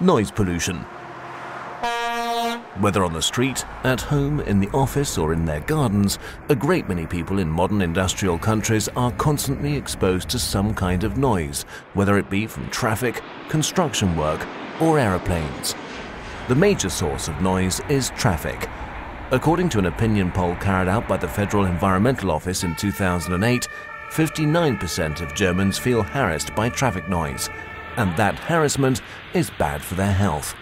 Noise pollution. Whether on the street, at home, in the office or in their gardens, a great many people in modern industrial countries are constantly exposed to some kind of noise, whether it be from traffic, construction work or aeroplanes. The major source of noise is traffic. According to an opinion poll carried out by the Federal Environmental Office in 2008, 59% of Germans feel harassed by traffic noise, and that harassment is bad for their health.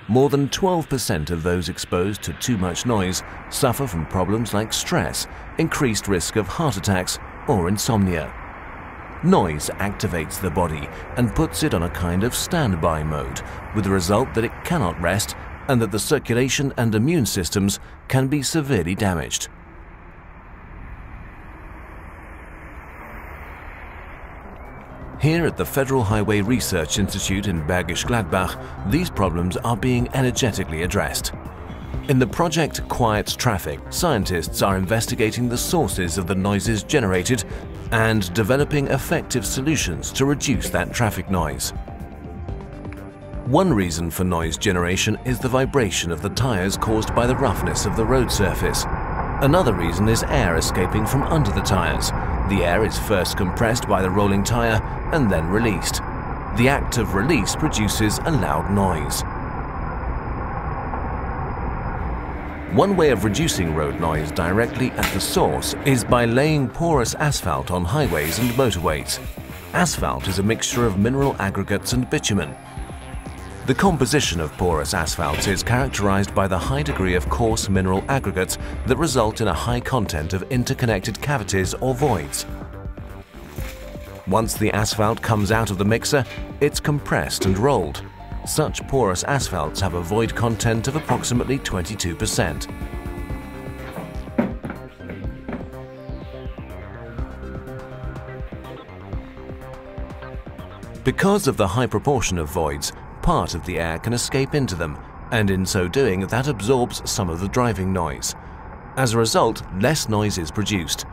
More than 12% of those exposed to too much noise suffer from problems like stress, increased risk of heart attacks, or insomnia. Noise activates the body and puts it on a kind of standby mode, with the result that it cannot rest and that the circulation and immune systems can be severely damaged. Here at the Federal Highway Research Institute in Bergisch Gladbach, these problems are being energetically addressed. In the project Quiet Traffic, scientists are investigating the sources of the noises generated and developing effective solutions to reduce that traffic noise. One reason for noise generation is the vibration of the tires caused by the roughness of the road surface. Another reason is air escaping from under the tires. The air is first compressed by the rolling tire and then released. The act of release produces a loud noise. One way of reducing road noise directly at the source is by laying porous asphalt on highways and motorways. Asphalt is a mixture of mineral aggregates and bitumen. The composition of porous asphalt is characterized by the high degree of coarse mineral aggregates that result in a high content of interconnected cavities or voids. Once the asphalt comes out of the mixer, it's compressed and rolled. Such porous asphalts have a void content of approximately 22%. Because of the high proportion of voids, part of the air can escape into them, and in so doing that absorbs some of the driving noise. As a result, less noise is produced.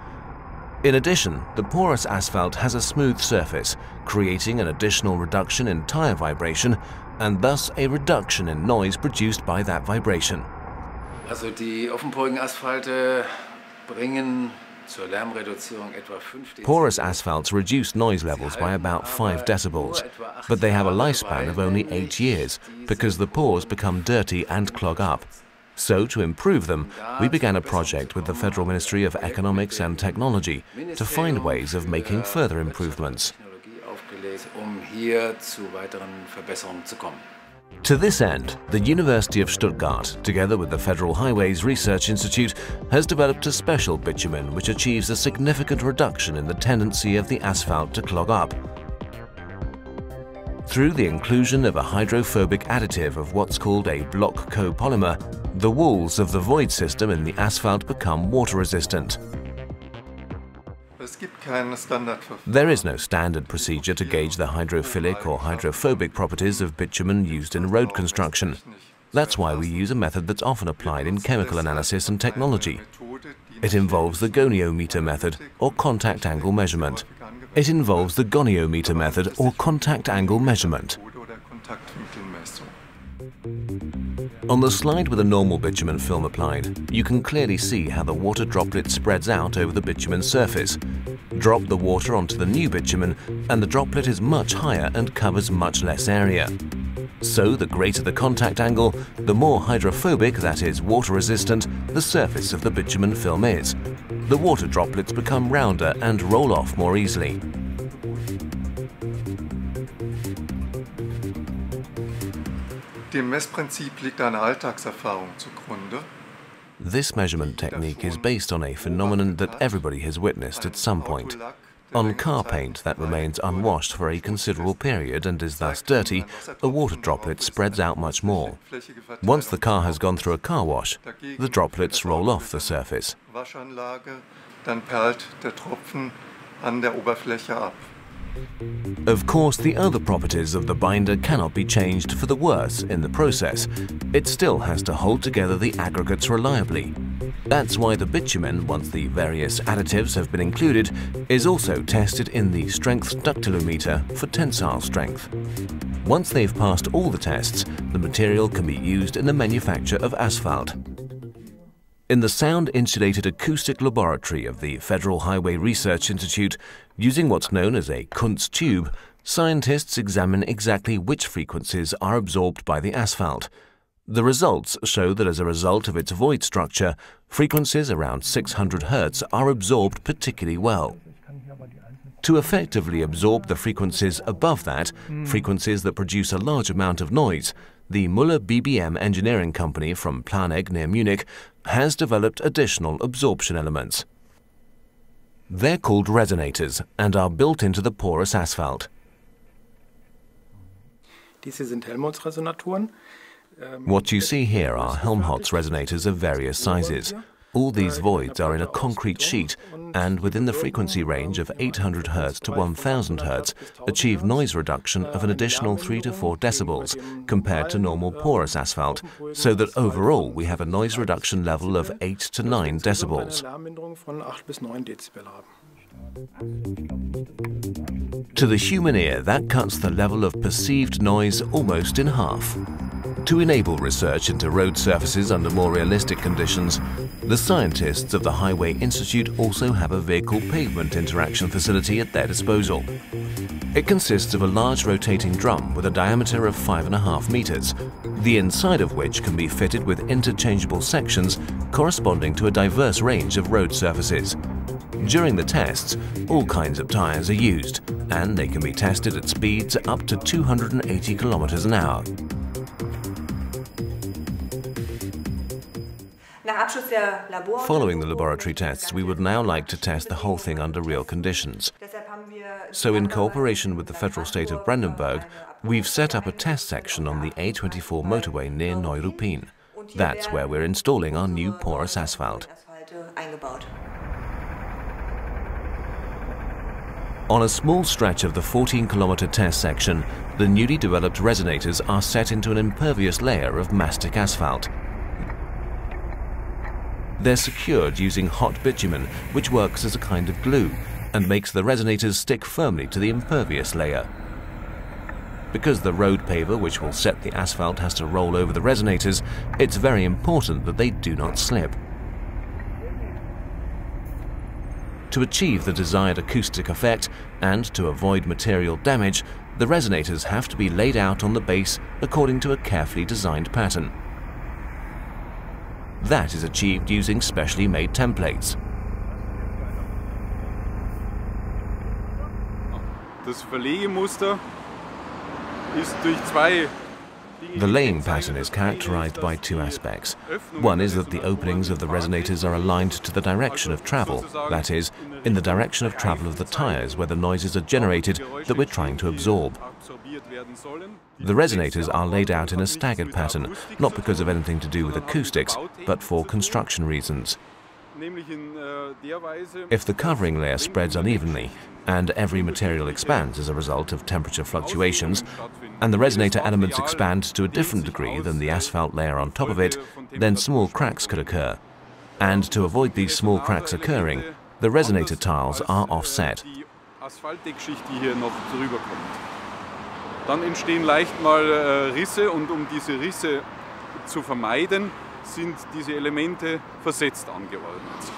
In addition, the porous asphalt has a smooth surface, creating an additional reduction in tire vibration and thus a reduction in noise produced by that vibration. Also die offenporigen Asphalte bringen zur Lärmreduzierung etwa 5 Porous asphalts reduce noise levels by about 5 decibels, but they have a lifespan of only 8 years because the pores become dirty and clog up. So, to improve them, we began a project with the Federal Ministry of Economics and Technology to find ways of making further improvements. To this end, the University of Stuttgart, together with the Federal Highways Research Institute, has developed a special bitumen which achieves a significant reduction in the tendency of the asphalt to clog up. Through the inclusion of a hydrophobic additive of what's called a block copolymer, the walls of the void system in the asphalt become water-resistant. There is no standard procedure to gauge the hydrophilic or hydrophobic properties of bitumen used in road construction. That's why we use a method that's often applied in chemical analysis and technology. It involves the goniometer method, or contact angle measurement. It involves the goniometer method, or contact angle measurement. On the slide with a normal bitumen film applied, you can clearly see how the water droplet spreads out over the bitumen surface. Drop the water onto the new bitumen and the droplet is much higher and covers much less area. So the greater the contact angle, the more hydrophobic, that is water-resistant, the surface of the bitumen film is. The water droplets become rounder and roll off more easily. Dem Messprinzip liegt eine Alltagserfahrung zugrunde. This measurement technique is based on a phenomenon that everybody has witnessed at some point. On car paint that remains unwashed for a considerable period and is thus dirty, a water droplet spreads out much more. Once the car has gone through a car wash, the droplets roll off the surface. Dann perlt der Tropfen an der Oberfläche ab. Of course, the other properties of the binder cannot be changed for the worse in the process. It still has to hold together the aggregates reliably. That's why the bitumen, once the various additives have been included, is also tested in the strength ductilometer for tensile strength. Once they've passed all the tests, the material can be used in the manufacture of asphalt. In the sound-insulated acoustic laboratory of the Federal Highway Research Institute, using what's known as a Kunz tube, scientists examine exactly which frequencies are absorbed by the asphalt. The results show that as a result of its void structure, frequencies around 600 Hz are absorbed particularly well. To effectively absorb the frequencies above that, frequencies that produce a large amount of noise, the Müller BBM engineering company from Planegg near Munich has developed additional absorption elements. They're called resonators and are built into the porous asphalt. What you see here are Helmholtz resonators of various sizes. All these voids are in a concrete sheet and within the frequency range of 800 Hz to 1000 Hz achieve noise reduction of an additional 3 to 4 decibels compared to normal porous asphalt, so that overall we have a noise reduction level of 8 to 9 decibels. To the human ear, that cuts the level of perceived noise almost in half. To enable research into road surfaces under more realistic conditions, the scientists of the Highway Institute also have a vehicle pavement interaction facility at their disposal. It consists of a large rotating drum with a diameter of 5.5 meters, the inside of which can be fitted with interchangeable sections corresponding to a diverse range of road surfaces. During the tests, all kinds of tires are used, and they can be tested at speeds up to 280 kilometers an hour. Following the laboratory tests, we would now like to test the whole thing under real conditions. So in cooperation with the federal state of Brandenburg, we've set up a test section on the A24 motorway near Neuruppin. That's where we're installing our new porous asphalt. On a small stretch of the 14-kilometer test section, the newly developed resonators are set into an impervious layer of mastic asphalt. They're secured using hot bitumen, which works as a kind of glue and makes the resonators stick firmly to the impervious layer. Because the road paver which will set the asphalt has to roll over the resonators, it's very important that they do not slip. To achieve the desired acoustic effect and to avoid material damage, the resonators have to be laid out on the base according to a carefully designed pattern. That is achieved using specially made templates. Das Verlegemuster ist durch zwei. The laying pattern is characterized by two aspects. One is that the openings of the resonators are aligned to the direction of travel, that is, in the direction of travel of the tires where the noises are generated that we're trying to absorb. The resonators are laid out in a staggered pattern, not because of anything to do with acoustics, but for construction reasons. If the covering layer spreads unevenly, and every material expands as a result of temperature fluctuations, and the resonator elements expand to a different degree than the asphalt layer on top of it, then small cracks could occur. And to avoid these small cracks occurring, the resonator tiles are offset. Dann entstehen leicht mal Risse und um diese Risse zu vermeiden, sind diese Elemente versetzt angeordnet.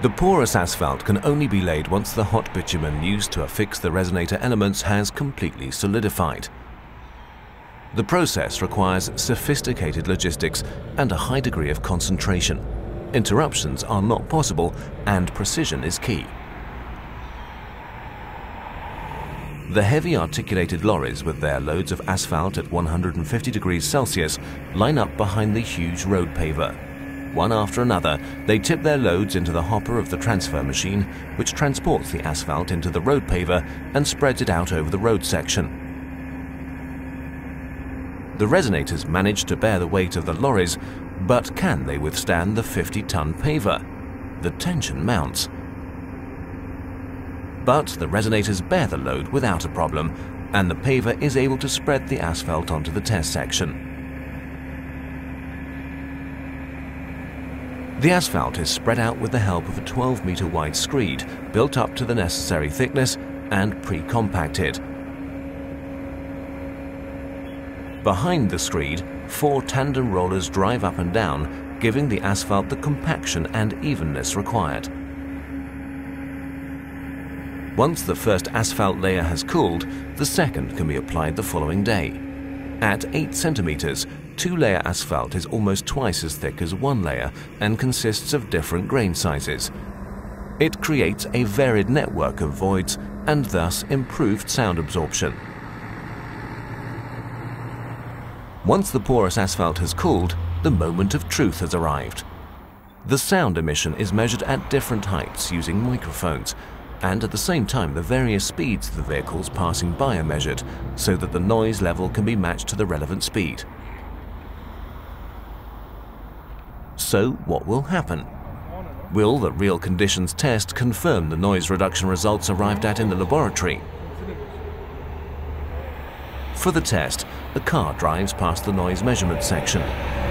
The porous asphalt can only be laid once the hot bitumen used to affix the resonator elements has completely solidified. The process requires sophisticated logistics and a high degree of concentration. Interruptions are not possible, and precision is key. The heavy articulated lorries with their loads of asphalt at 150 degrees Celsius line up behind the huge road paver. One after another, they tip their loads into the hopper of the transfer machine, which transports the asphalt into the road paver and spreads it out over the road section. The resonators manage to bear the weight of the lorries, but can they withstand the 50-ton paver? The tension mounts. But the resonators bear the load without a problem, and the paver is able to spread the asphalt onto the test section. The asphalt is spread out with the help of a 12-meter wide screed built up to the necessary thickness and pre-compacted. Behind the screed, 4 tandem rollers drive up and down, giving the asphalt the compaction and evenness required. Once the first asphalt layer has cooled, the second can be applied the following day. At 8 centimeters, 2-layer asphalt is almost twice as thick as 1 layer and consists of different grain sizes. It creates a varied network of voids and thus improved sound absorption. Once the porous asphalt has cooled, the moment of truth has arrived. The sound emission is measured at different heights using microphones, and at the same time the various speeds of the vehicles passing by are measured so that the noise level can be matched to the relevant speed. So what will happen? Will the real conditions test confirm the noise reduction results arrived at in the laboratory? For the test, a car drives past the noise measurement section,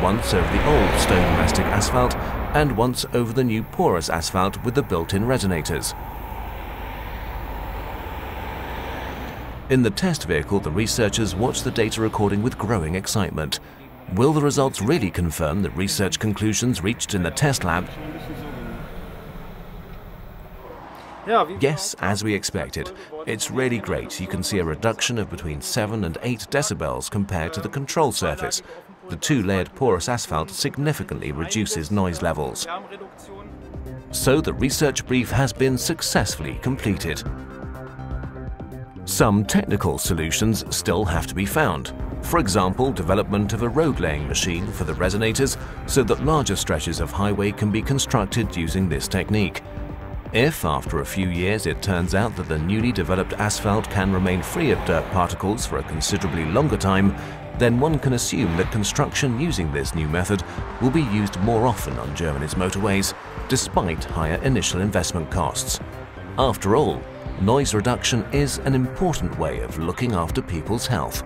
once over the old stone mastic asphalt and once over the new porous asphalt with the built-in resonators. In the test vehicle, the researchers watch the data recording with growing excitement. Will the results really confirm the research conclusions reached in the test lab? Yes, as we expected. It's really great. You can see a reduction of between 7 and 8 decibels compared to the control surface. The 2-layered porous asphalt significantly reduces noise levels. So the research brief has been successfully completed. Some technical solutions still have to be found. For example, development of a road-laying machine for the resonators so that larger stretches of highway can be constructed using this technique. If, after a few years, it turns out that the newly developed asphalt can remain free of dirt particles for a considerably longer time, then one can assume that construction using this new method will be used more often on Germany's motorways, despite higher initial investment costs. After all, noise reduction is an important way of looking after people's health.